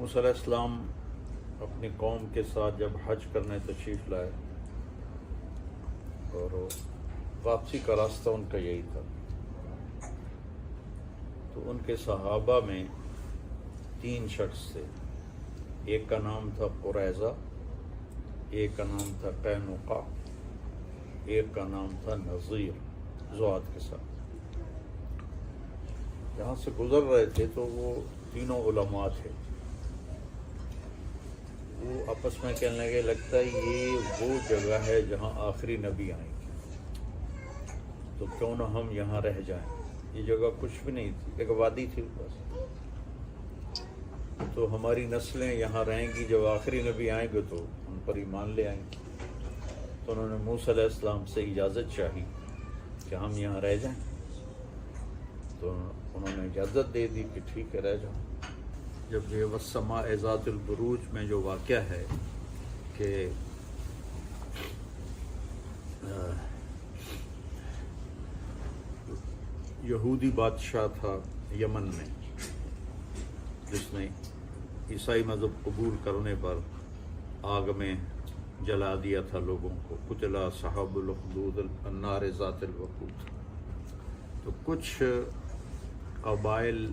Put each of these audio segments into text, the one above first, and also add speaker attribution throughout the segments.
Speaker 1: موسیٰ علیہ السلام اپنی قوم کے ساتھ جب حج کرنے تشریف لائے اور واپسی کا راستہ ان کا یہی تھا، تو ان کے صحابہ میں 3 شخص تھے۔ ایک کا نام تھا قریظہ، ایک کا نام تھا قینقاع، ایک کا نام تھا نذیر ذوات کے ساتھ۔ جہاں سے گزر رہے تھے تو وہ تینوں علماء تھے۔ وہ آپس میں کہنے لگے لگتا ہے یہ وہ جگہ ہے جہاں آخری نبی آئیں گے، تو کیوں نہ ہم یہاں رہ جائیں۔ یہ جگہ کچھ بھی نہیں تھی، ایک وادی تھی بس، تو ہماری نسلیں یہاں رہیں گی، جب آخری نبی آئیں گے تو ان پر ایمان لے آئیں گے۔ تو انہوں نے موسیٰ علیہ السلام سے اجازت چاہی کہ ہم یہاں رہ جائیں، تو انہوں نے اجازت دے دی کہ ٹھیک ہے رہ جاؤ۔ جب یہ والسماء ذات البروج میں جو واقعہ ہے کہ یہودی بادشاہ تھا یمن میں، جس نے عیسائی مذہب قبول کرنے پر آگ میں جلا دیا تھا لوگوں کو، قتل اصحاب الاخدود النار ذات الوقود۔ تو کچھ قبائل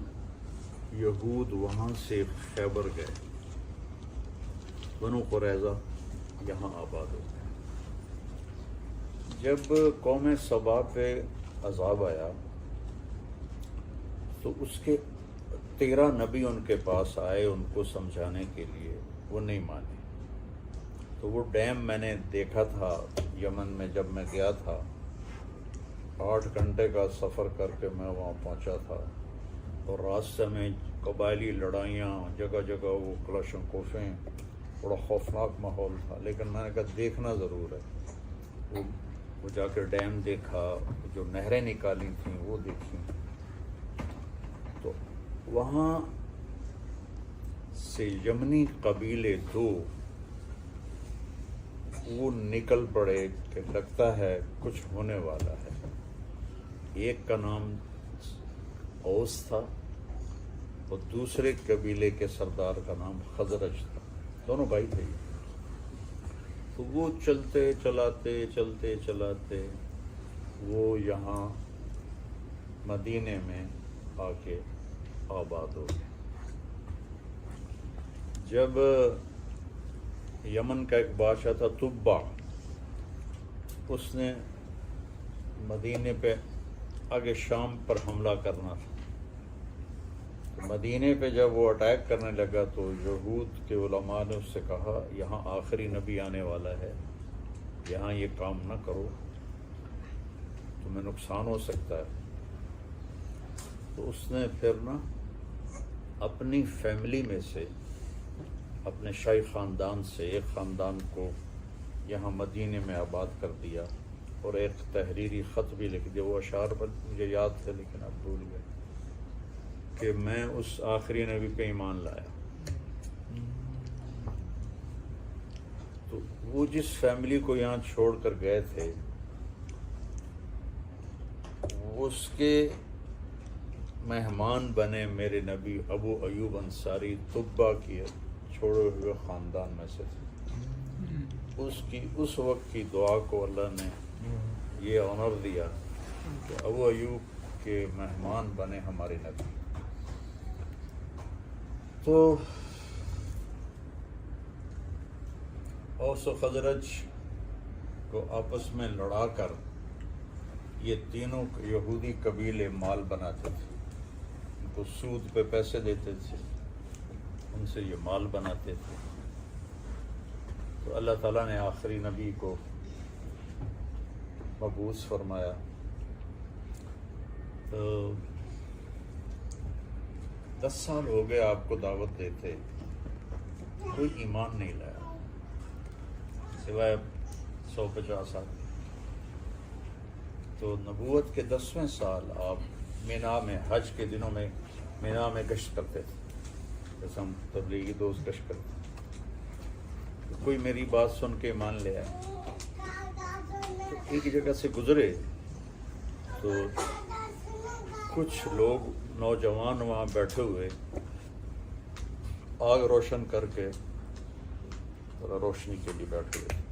Speaker 1: یہود وہاں سے خیبر گئے، بنو قریظہ یہاں آباد ہو گئے۔ جب قوم سبا پہ عذاب آیا تو اس کے 13 نبی ان کے پاس آئے ان کو سمجھانے کے لیے، وہ نہیں مانے۔ تو وہ ڈیم میں نے دیکھا تھا یمن میں، جب میں گیا تھا 8 گھنٹے کا سفر کر کے میں وہاں پہنچا تھا، اور راستے میں قبائلی لڑائیاں، جگہ جگہ وہ کلاشنکوفیں، بڑا خوفناک ماحول تھا۔ لیکن میں نے کہا دیکھنا ضرور ہے۔ وہ جا کے ڈیم دیکھا، جو نہریں نکالی تھیں وہ دیکھیں، تو وہاں سے یمنی قبیلے 2 وہ نکل پڑے کہ لگتا ہے کچھ ہونے والا ہے۔ ایک کا نام اوس تھا اور دوسرے قبیلے کے سردار کا نام خزرج تھا، دونوں بھائی تھے۔ تو وہ چلتے چلاتے وہ یہاں مدینے میں آ کے آباد ہو گئے۔ جب یمن کا ایک بادشاہ تھا تبع، اس نے مدینے پہ آگے شام پر حملہ کرنا تھا۔ مدینے پہ جب وہ اٹیک کرنے لگا تو یہود کے علماء نے اس سے کہا یہاں آخری نبی آنے والا ہے، یہاں یہ کام نہ کرو، تمہیں نقصان ہو سکتا ہے۔ تو اس نے پھر اپنی فیملی میں سے، اپنے شاہی خاندان سے ایک خاندان کو یہاں مدینے میں آباد کر دیا، اور ایک تحریری خط بھی لکھ دیا۔ وہ اشعار پر مجھے یاد تھے لیکن اب بھول گئے، کہ میں اس آخری نبی پہ ایمان لایا۔ تو وہ جس فیملی کو یہاں چھوڑ کر گئے تھے، اس کے مہمان بنے میرے نبی ابو ایوب انصاری، طبع کی چھوڑے ہوئے خاندان میں سے تھے۔ اس وقت کی دعا کو اللہ نے یہ آنر دیا کہ ابو ایوب کے مہمان بنے ہمارے نبی۔ تو اوس و خزرج کو آپس میں لڑا کر یہ تینوں یہودی قبیلے مال بناتے تھے، ان کو سود پہ پیسے دیتے تھے، ان سے یہ مال بناتے تھے۔ تو اللہ تعالیٰ نے آخری نبی کو مبعوث فرمایا۔ تو 10 سال ہو گئے آپ کو دعوت دیتے، کوئی ایمان نہیں لایا سوائے 150 آدمی۔ تو نبوت کے 10ویں سال آپ مینا میں حج کے دنوں میں مینا میں گشت کرتے تھے، جیسے ہم تبلیغی دوست گشت کرتے تھے۔ کوئی میری بات سن کے ایمان لے آئے۔ تو ایک جگہ سے گزرے تو کچھ لوگ نوجوان وہاں بیٹھے ہوئے آگ روشن کر کے ذرا روشنی کے لیے بیٹھے ہوئے.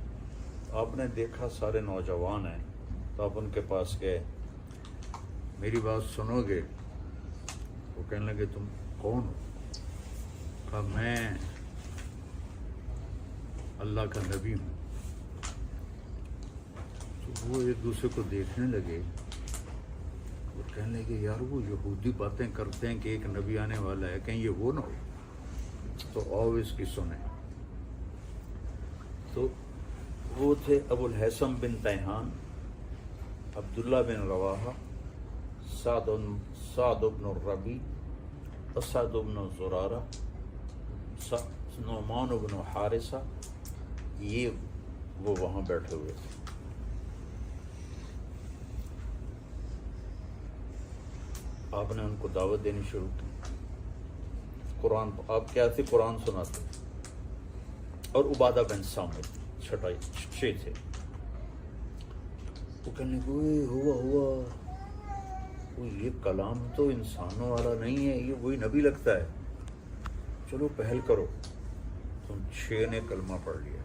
Speaker 1: آپ نے دیکھا سارے نوجوان ہیں تو آپ ان کے پاس گئے, میری بات سنو گے؟ وہ کہنے لگے تم کون ہو؟ کہا میں اللہ کا نبی ہوں. تو وہ ایک دوسرے کو دیکھنے لگے, وہ کہنے لگے یار وہ یہودی باتیں کرتے ہیں کہ ایک نبی آنے والا ہے, کہیں یہ وہ نہ ہو. تو آؤ اس کی سنیں. تو وہ تھے ابو الحسن بن تیہان, عبداللہ بن رواحہ, سعد بن الربیع, اسعد بن زرارہ, نعمان بن حارثہ. یہ وہ وہاں بیٹھے ہوئے تھے. آپ نے ان کو دعوت دینی شروع کی. قرآن آپ کیا تھے؟ قرآن سناتے. اور عبادہ بن صامت چھٹے تھے. وہ کہنے لگے ہوا وہ یہ کلام تو انسانوں والا نہیں ہے, یہ وہی نبی لگتا ہے, چلو پہل کرو. تم 6 نے کلمہ پڑھ لیا.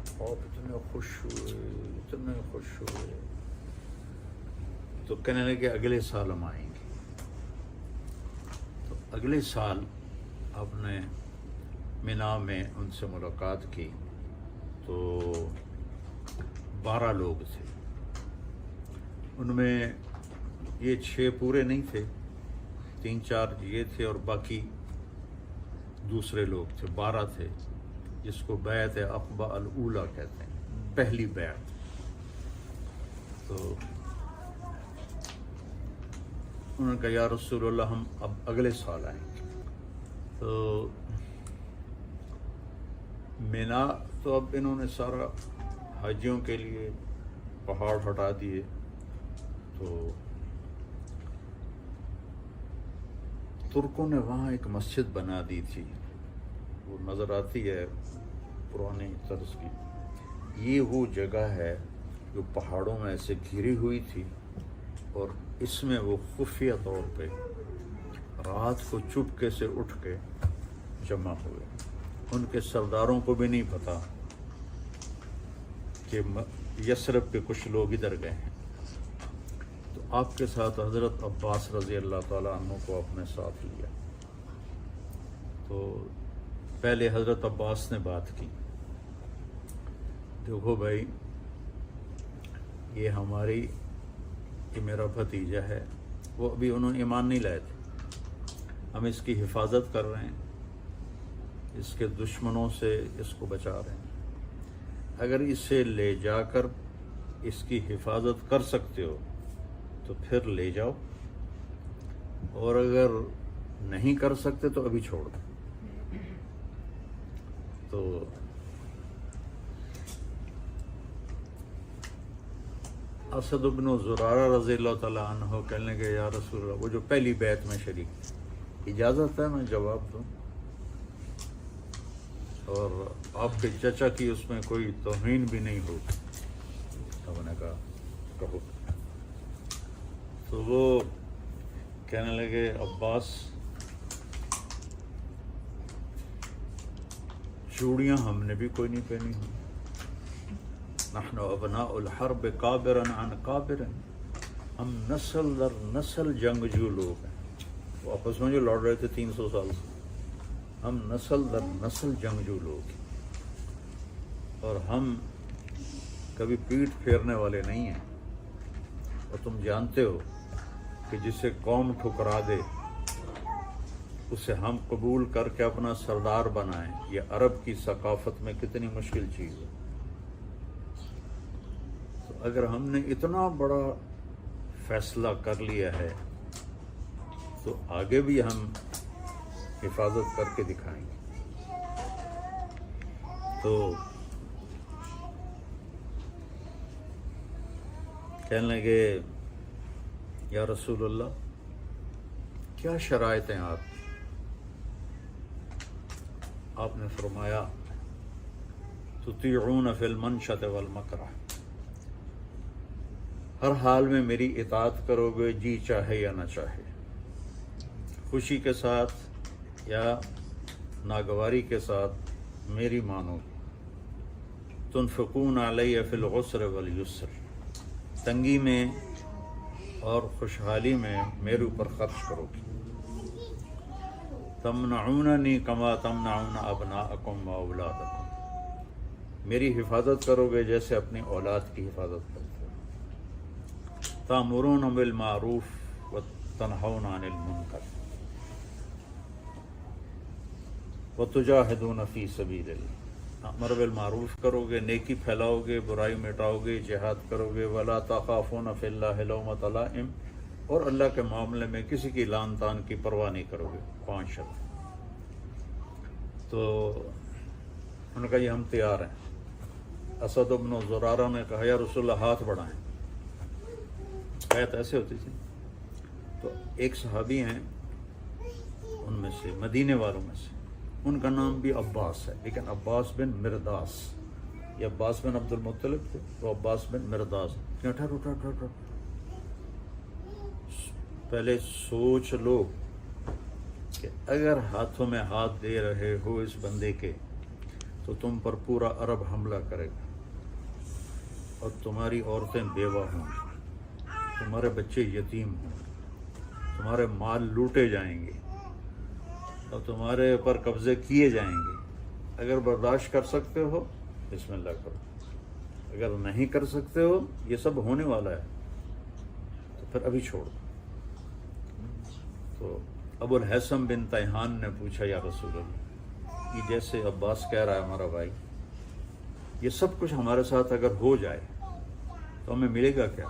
Speaker 1: آپ اتنے خوش ہوئے. تو کہنے لگے اگلے سال ہم آئیں گے. تو اگلے سال آپ نے مینا میں ان سے ملاقات کی تو 12 لوگ تھے. ان میں یہ 6 پورے نہیں تھے, 3-4 یہ تھے اور باقی دوسرے لوگ تھے. 12 تھے, جس کو بیعت عقبہ الاولیٰ کہتے ہیں, پہلی بیعت. تو انہوں نے کہا یا رسول اللہ ہم اب اگلے سال آئیں گے. تو مینا تو اب انہوں نے سارا حاجیوں کے لیے پہاڑ ہٹا دیے. تو ترکوں نے وہاں ایک مسجد بنا دی تھی, وہ نظر آتی ہے پرانی طرز کی. یہ وہ جگہ ہے جو پہاڑوں میں ایسے گھری ہوئی تھی, اور اس میں وہ خفیہ طور پہ رات کو چپکے سے اٹھ کے جمع ہوئے. ان کے سرداروں کو بھی نہیں پتا کہ یثرب کے کچھ لوگ ادھر گئے ہیں. تو آپ کے ساتھ حضرت عباس رضی اللہ تعالیٰ عنہ کو اپنے ساتھ لیا. تو پہلے حضرت عباس نے بات کی, دیکھو بھائی یہ میرا بھتیجا ہے. وہ ابھی انہوں نے ایمان نہیں لائے تھے. ہم اس کی حفاظت کر رہے ہیں, اس کے دشمنوں سے اس کو بچا رہے ہیں. اگر اسے لے جا کر اس کی حفاظت کر سکتے ہو تو پھر لے جاؤ, اور اگر نہیں کر سکتے تو ابھی چھوڑ دو. تو اسد بن زرارہ رضی اللہ تعالیٰ عنہ کہنے لگے یا رسول اللہ, وہ جو پہلی بیعت میں شریک تھے, اجازت ہے میں جواب دوں؟ اور آپ کے چچا کی اس میں کوئی توہین بھی نہیں ہوگی. تو میں نے کہا کہو. تو وہ کہنے لگے عباس چوڑیاں ہم نے بھی کوئی نہیں پہنی ہوئی. نحن ابناء الحرب کابرا عن کابر, ہم نسل در نسل جنگجو لوگ ہیں. وہ آپس میں جو لڑ رہے تھے 300 سال سے, ہم نسل در نسل جنگجو لوگ ہیں, اور ہم کبھی پیٹھ پھیرنے والے نہیں ہیں. اور تم جانتے ہو کہ جسے قوم ٹھکرا دے اسے ہم قبول کر کے اپنا سردار بنائیں, یہ عرب کی ثقافت میں کتنی مشکل چیز ہے. تو اگر ہم نے اتنا بڑا فیصلہ کر لیا ہے تو آگے بھی ہم حفاظت کر کے دکھائیں گے. تو کہنے لگے یا رسول اللہ کیا شرائط ہیں آپ کی؟ آپ نے فرمایا تطیعون فی المنشط والمکرہ, ہر حال میں میری اطاعت کرو گے, جی چاہے یا نہ چاہے, خوشی کے ساتھ یا ناگواری کے ساتھ میری مانو گے، تنفقون علیہ فی العسر والیسر، تنگی میں اور خوشحالی میں میرے اوپر خرچ کرو گے، تمنعوننی کما تمنعون ابناءکم و اولادکم، میری حفاظت کرو گے جیسے اپنی اولاد کی حفاظت کرتے ہو، تأمرون بالمعروف و تنہون عن المنکر وتجاہدون فی سبیل اللہ، امر بالمعروف کرو گے، نیکی پھیلاؤ گے، برائی مٹاؤ گے، جہاد کرو گے، ولا تخافون فی اللہ لومۃ لائم، اور اللہ کے معاملے میں کسی کی لان تان کی پرواہ نہیں کرو گے۔ 5 شرط۔ تو انہوں نے کہا یہ ہم تیار ہیں۔ اسد بن زرارہ نے کہا یا رسول اللہ ہاتھ بڑھائیں، بیعت ایسے ہوتی تھی۔ تو ایک صحابی ہیں ان میں سے، مدینے والوں میں سے، ان کا نام بھی عباس ہے، لیکن عباس بن مرداس، یہ عباس بن عبد المطلب تھے، وہ عباس بن مرداس۔ ٹھہر، پہلے سوچ لو کہ اگر ہاتھوں میں ہاتھ دے رہے ہو اس بندے کے تو تم پر پورا عرب حملہ کرے گا، اور تمہاری عورتیں بیوہ ہوں گی، تمہارے بچے یتیم ہوں گے، تمہارے مال لوٹے جائیں گے اور تمہارے اوپر قبضے کیے جائیں گے۔ اگر برداشت کر سکتے ہو بسم اللہ کرو، اگر نہیں کر سکتے ہو یہ سب ہونے والا ہے تو پھر ابھی چھوڑ دو۔ تو ابو الحسن بن تیہان نے پوچھا یا رسول اللہ، یہ جیسے عباس کہہ رہا ہے ہمارا بھائی، یہ سب کچھ ہمارے ساتھ اگر ہو جائے تو ہمیں ملے گا کیا؟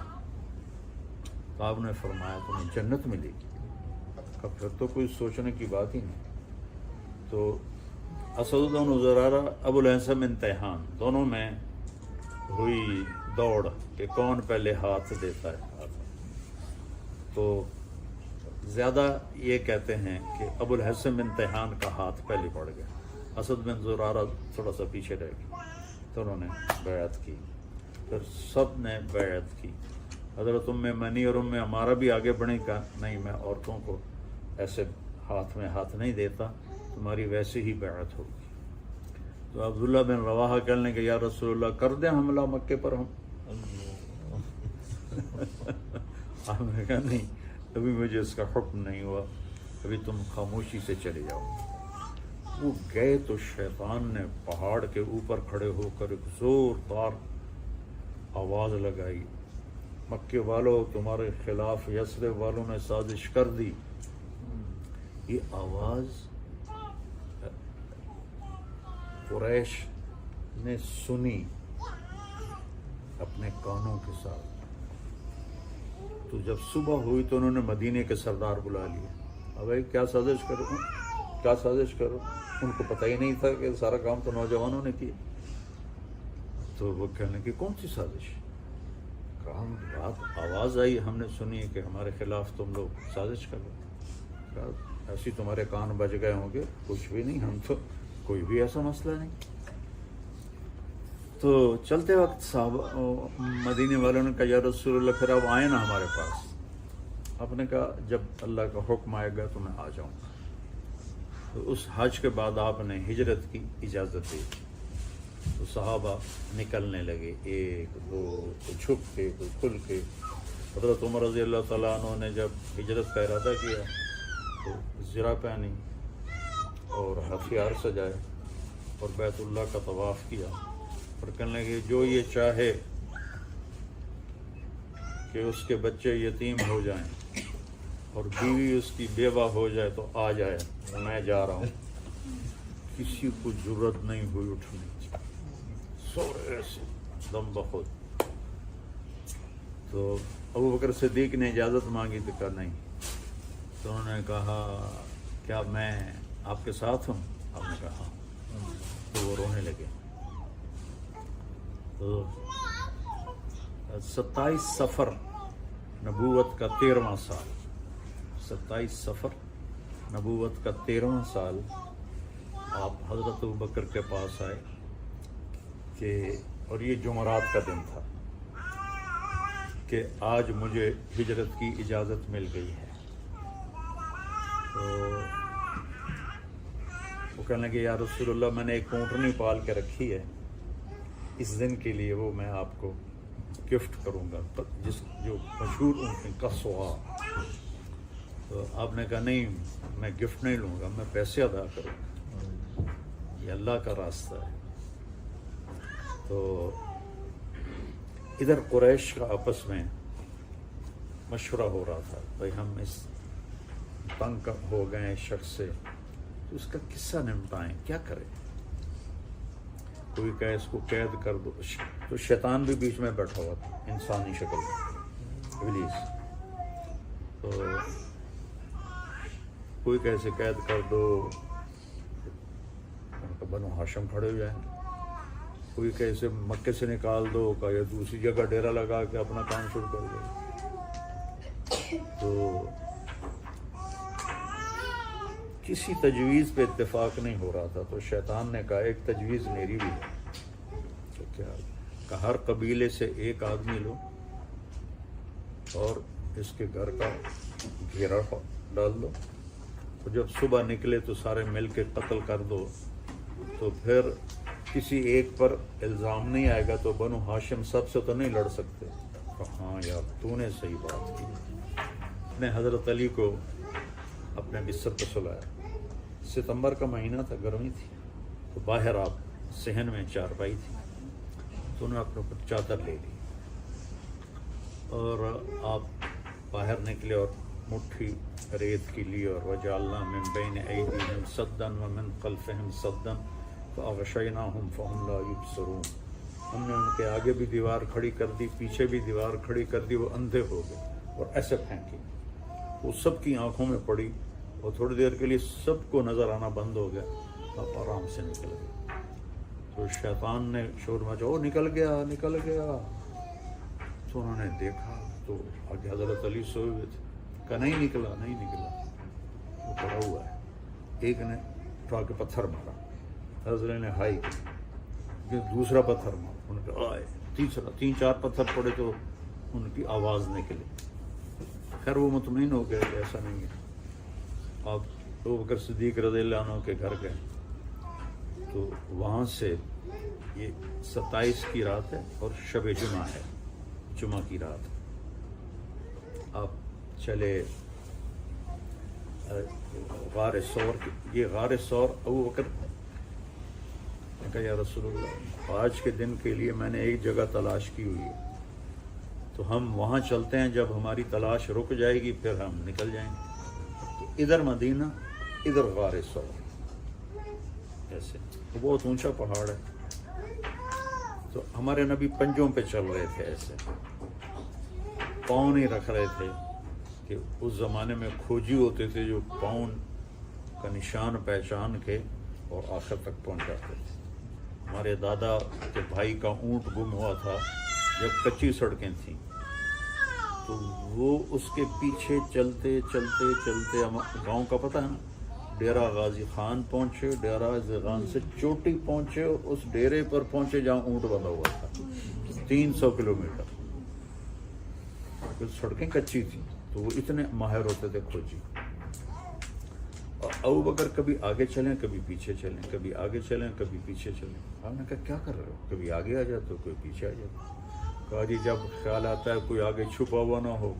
Speaker 1: تو آپ نے فرمایا تمہیں جنت ملے گی۔ اب پھر تو کوئی سوچنے کی بات ہی نہیں۔ تو اسد بن زرارہ، ابو الحسن بن تیہان، دونوں میں ہوئی دوڑ کہ کون پہلے ہاتھ دیتا ہے۔ تو زیادہ یہ کہتے ہیں کہ ابو الحسن بن تیہان کا ہاتھ پہلے پڑ گیا، اسد بن زرارہ تھوڑا سا پیچھے رہ گیا۔ تو انہوں نے بیعت کی، پھر سب نے بیعت کی۔ حضرت ام منی اور ام عمارہ بھی آگے بڑھیں، کہا نہیں میں عورتوں کو ایسے ہاتھ میں ہاتھ نہیں دیتا، تمہاری ویسے ہی بیعت ہوگی۔ تو عبداللہ بن رواحہ کہنے کہ یا رسول اللہ کر دیں حملہ مکے پر ہم؟ آپ نے کہا نہیں، ابھی مجھے اس کا حکم نہیں ہوا، ابھی تم خاموشی سے چلے جاؤ۔ وہ گئے تو شیطان نے پہاڑ کے اوپر کھڑے ہو کر ایک زوردار آواز لگائی، مکے والوں تمہارے خلاف یثرب والوں نے سازش کر دی۔ یہ آواز قریش نے سنی اپنے کانوں کے ساتھ۔ تو جب صبح ہوئی تو انہوں نے مدینے کے سردار بلا لیے، اب بھائی کیا سازش کرو، کیا سازش کرو؟ ان کو پتہ ہی نہیں تھا کہ سارا کام تو نوجوانوں نے کیا۔ تو وہ کہنے کہ کون سی سازش؟ کہا رات آواز آئی، ہم نے سنی کہ ہمارے خلاف تم لوگ سازش کر رہے۔ کہا ایسی تمہارے کان بج گئے ہوں گے، کچھ بھی نہیں، ہم تو کوئی بھی ایسا مسئلہ نہیں۔ تو چلتے وقت صحابہ مدینے والوں نے کہا یا رسول اللہ پھر اب آئیں نا ہمارے پاس۔ آپ نے کہا جب اللہ کا حکم آئے گا تو میں آ جاؤں گا۔ تو اس حج کے بعد آپ نے ہجرت کی اجازت دی، تو صحابہ نکلنے لگے، 1 2، کوئی چھپ کے کوئی کھل کے۔ حضرت عمر رضی اللہ تعالیٰ عنہ نے جب ہجرت کا ارادہ کیا تو زرہ پہنی اور ہتھیار سجائے اور بیت اللہ کا طواف کیا، اور کہنے لگے جو یہ چاہے کہ اس کے بچے یتیم ہو جائیں اور بیوی اس کی بیوہ ہو جائے تو آ جائے، میں جا رہا ہوں۔ کسی کو جرت نہیں ہوئی اٹھنے، سورے سے دم بخود۔ تو ابو بکر صدیق نے اجازت مانگی تو کہا نہیں۔ تو انہوں نے کہا کیا میں آپ کے ساتھ ہوں؟ آپ نے کہا ہاں۔ تو وہ رونے لگے۔ تو 27 صفر نبوت کا 13واں سال، 27 صفر نبوت کا 13واں سال آپ حضرت ابوبکر کے پاس آئے کہ، اور یہ جمعرات کا دن تھا، کہ آج مجھے ہجرت کی اجازت مل گئی ہے۔ تو وہ وہ کہنے لگے یا رسول اللہ میں نے ایک اونٹنی پال کے رکھی ہے، اس دن کے لیے وہ میں آپ کو گفٹ کروں گا، جو مشہور اونٹنی قصوہ۔ تو آپ نے کہا نہیں میں گفٹ نہیں لوں گا، میں پیسے ادا کروں گا، یہ اللہ کا راستہ ہے۔ تو ادھر قریش کا آپس میں مشورہ ہو رہا تھا، بھائی ہم اس تنگ ہو گئے اس شخص سے، تو اس کا قصہ نمٹائیں، کیا کریں؟ کوئی کہے اس کو قید کر دو، تو شیطان بھی بیچ میں بیٹھا ہوا تھا انسانی شکل میں، ابلیس۔ تو کوئی کہے اسے قید کر دو، بنو ہاشم کھڑے ہو جائیں، کوئی کہے اسے مکے سے نکال دو، کہ یا دوسری جگہ ڈیرا لگا کے اپنا کام شروع کر دو۔ تو کسی تجویز پہ اتفاق نہیں ہو رہا تھا، تو شیطان نے کہا ایک تجویز میری بھی ہے، تو کیا کہ ہر قبیلے سے ایک آدمی لو اور اس کے گھر کا گھیرا ڈال دو، تو جب صبح نکلے تو سارے مل کے قتل کر دو، تو پھر کسی ایک پر الزام نہیں آئے گا، تو بنو ہاشم سب سے تو نہیں لڑ سکتے۔ ہاں یار تو نے صحیح بات کی۔ نے حضرت علی کو اپنے بستر پہ سلایا، ستمبر کا مہینہ تھا، گرمی تھی، تو باہر آپ صحن میں چارپائی تھی، تو انہوں نے اپنے اوپر چادر لے لی اور آپ باہر نکلے اور مٹھی ریت کی لی، اور وجعلنا من بین ایدیہم سدا ومن خلفہم سدا فاغشیناہم فہم لا یبصرون۔ ہم نے ان کے آگے بھی دیوار کھڑی کر دی، پیچھے بھی دیوار کھڑی کر دی، وہ اندھے ہو گئے اور ایسے پھینکی، وہ سب کی آنکھوں میں پڑی اور تھوڑی دیر کے لیے سب کو نظر آنا بند ہو گیا، آپ آرام سے نکل گئے۔ تو شیطان نے شور مچا، وہ نکل گیا نکل گیا، تو انہوں نے دیکھا تو آگے حضرت علی سوئے ہوئے تھے، کہا نہیں نکلا نہیں نکلا، وہ پڑا ہوا ہے۔ ایک نے اٹھا کے پتھر مارا، حضرت نے ہائی کی، دوسرا پتھر مارا، ان کے آئے تیسرا، 3-4 پتھر پڑے تو ان کی آواز نکلی۔ خیر وہ مطمئن ہو گئے کہ ایسا نہیں ہے۔ آپ ابوبکر صدیق رضی اللہ عنہ کے گھر گئے، تو وہاں سے یہ 27 کی رات ہے اور شب جمعہ ہے، جمعہ کی رات۔ آپ چلے غار ثور، یہ غار ثور ابوبکر نے کہا یا رسول اللہ آج کے دن کے لیے میں نے ایک جگہ تلاش کی ہوئی ہے، تو ہم وہاں چلتے ہیں، جب ہماری تلاش رک جائے گی پھر ہم نکل جائیں گے۔ تو ادھر مدینہ ادھر غار ثور، ایسے وہ بہت اونچا پہاڑ ہے، تو ہمارے نبی پنجوں پہ چل رہے تھے، ایسے پاؤں نہیں رکھ رہے تھے، کہ اس زمانے میں کھوجی ہوتے تھے جو پاؤں کا نشان پہچان کے اور آخر تک پہنچاتے تھے۔ ہمارے دادا کے بھائی کا اونٹ گم ہوا تھا جب کچی سڑکیں تھیں، تو وہ اس کے پیچھے چلتے چلتے چلتے، گاؤں کا پتہ ہے نا، ڈیرہ غازی خان پہنچے، ڈیرہ غازی خان سے چوٹی پہنچے اور اس ڈیرے پر پہنچے جہاں اونٹ بندھا ہوا تھا، 300 کلومیٹر۔ سڑکیں کچی تھیں تو وہ اتنے ماہر ہوتے تھے کھوجی۔ اور ابوبکر کبھی آگے چلیں کبھی پیچھے چلیں، کبھی آگے چلیں کبھی پیچھے چلیں۔ آپ نے کہا کیا کر رہے ہو؟ کبھی آگے آ جاتے ہو کوئی پیچھے آ جاتا۔ کہا جی جب خیال آتا ہے کوئی آگے چھپا ہوا نہ ہو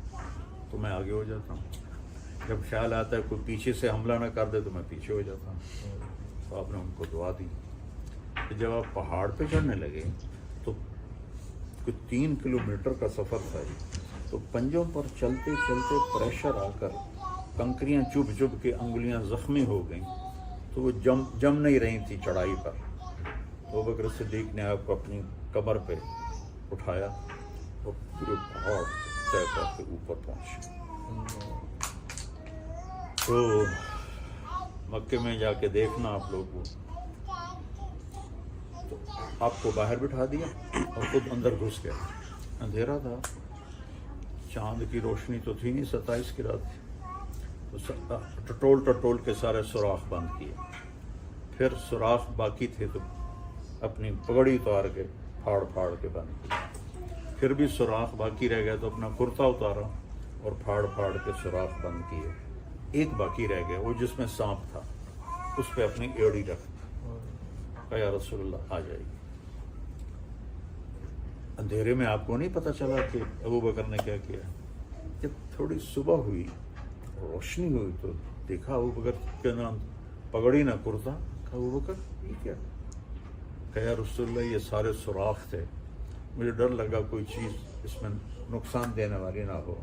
Speaker 1: تو میں آگے ہو جاتا ہوں، جب خیال آتا ہے کوئی پیچھے سے حملہ نہ کر دے تو میں پیچھے ہو جاتا ہوں۔ تو آپ نے ان کو دعا دی کہ جب آپ پہاڑ پہ چڑھنے لگے تو کوئی 3 کلومیٹر کا سفر تھا، تو پنجوں پر چلتے چلتے پریشر آ کر کنکریاں چبھ چبھ کے انگلیاں زخمی ہو گئیں، تو وہ جم نہیں رہی تھی چڑھائی پر۔ ابوبکر صدیق نے آپ کو اپنی کمر پہ اٹھایا اور پورے پہاڑ طے کر کے اوپر پہنچے۔ تو مکے میں جا کے دیکھنا آپ لوگوں، تو آپ کو باہر بٹھا دیا اور خود اندر گھس گیا۔ اندھیرا تھا، چاند کی روشنی تو تھی نہیں، 27 کی رات تھی، تو ٹٹول کے سارے سوراخ بند کیے۔ پھر سوراخ باقی تھے تو اپنی پگڑی اتار کے پھاڑ کے بند کیے۔ پھر بھی سوراخ باقی رہ گیا تو اپنا کرتا اتارا اور پھاڑ کے سوراخ بند کیے۔ ایک باقی رہ گیا، وہ جس میں سانپ تھا، اس پہ اپنی ایڑی رکھ، کہا یا رسول اللہ آ جائیے۔ اندھیرے میں آپ کو نہیں پتہ چلا کہ ابو بکر نے کیا کیا؟ جب تھوڑی صبح ہوئی، روشنی ہوئی، تو دیکھا ابو بکر کے نام پگڑی نہ کرتا۔ کہا ابو بکر یہ کیا؟ کہا یا رسول اللہ یہ سارے سوراخ تھے، مجھے ڈر لگا کوئی چیز اس میں نقصان دینے والی نہ ہو،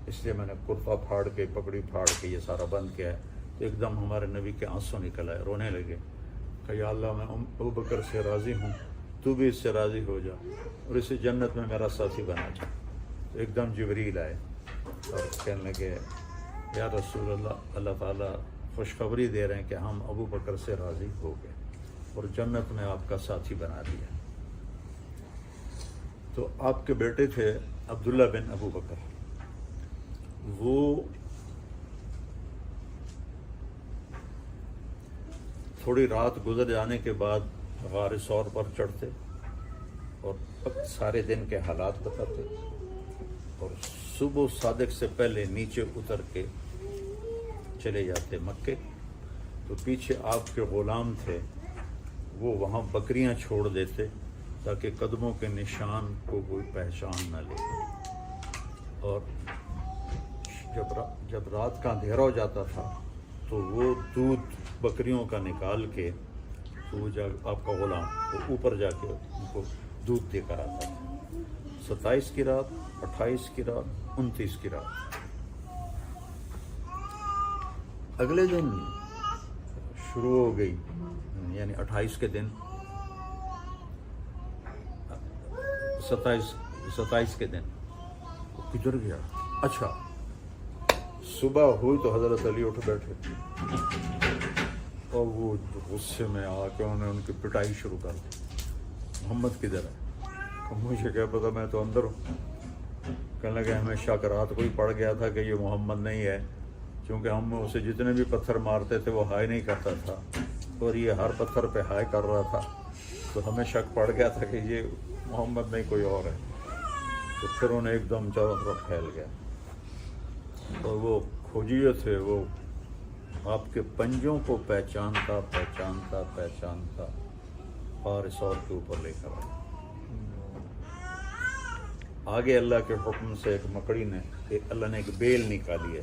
Speaker 1: اس لیے میں نے کرتا پھاڑ کے، پگڑی پھاڑ کے یہ سارا بند کیا ہے۔ تو ایک دم ہمارے نبی کے آنسو نکل آئے، رونے لگے۔ کہ یا اللہ میں ابو بکر سے راضی ہوں، تو بھی اس سے راضی ہو جا اور اسے جنت میں میرا ساتھی بنا جا۔ تو ایک دم جبریل آئے اور کہنے لگے یا رسول اللہ، اللہ تعالیٰ خوشخبری دے رہے ہیں کہ ہم ابو بکر سے راضی ہو گئے اور جنت میں آپ کا ساتھی بنا دیا۔ تو آپ کے بیٹے تھے عبداللہ بن ابو بکر، وہ تھوڑی رات گزر جانے کے بعد غار ثور پر چڑھتے اور سارے دن کے حالات بتاتے، اور صبح صادق سے پہلے نیچے اتر کے چلے جاتے مکے۔ تو پیچھے آپ کے غلام تھے، وہ وہاں بکریاں چھوڑ دیتے تاکہ قدموں کے نشان کو کوئی پہچان نہ لے۔ اور جب رات کا اندھیرا ہو جاتا تھا تو وہ دودھ بکریوں کا نکال کے، تو وہ آپ کا غلام وہ اوپر جا کے ان کو دودھ دے کر آتا تھا۔ 27 کی رات، 28 کی رات، 29 کی رات۔ اگلے دن شروع ہو گئی، یعنی 28 کے دن، 27 کے دن وہ کدھر گیا؟ اچھا، صبح ہوئی تو حضرت علی اٹھ بیٹھے اور وہ غصے میں آ کے انہوں نے ان کی پٹائی شروع کر دی۔ محمد کدھر ہے؟ مجھے کیا پتا، میں تو اندر ہوں۔ کہنے لگے ہمیں شک رات کو ہی پڑ گیا تھا کہ یہ محمد نہیں ہے، کیونکہ ہم اسے جتنے بھی پتھر مارتے تھے وہ ہائے نہیں کرتا تھا اور یہ ہر پتھر پہ ہائے کر رہا تھا، تو ہمیں شک پڑ گیا تھا کہ یہ محمد نہیں کوئی اور ہے۔ تو پھر انہیں ایک دم چاروں طرف پھیل گیا، اور وہ کھوجیے تھے، وہ آپ کے پنجوں کو پہچانتا فارس اور کے اوپر لے کر آیا۔ آگے اللہ کے حکم سے ایک مکڑی نے، اللہ نے ایک بیل نکالی ہے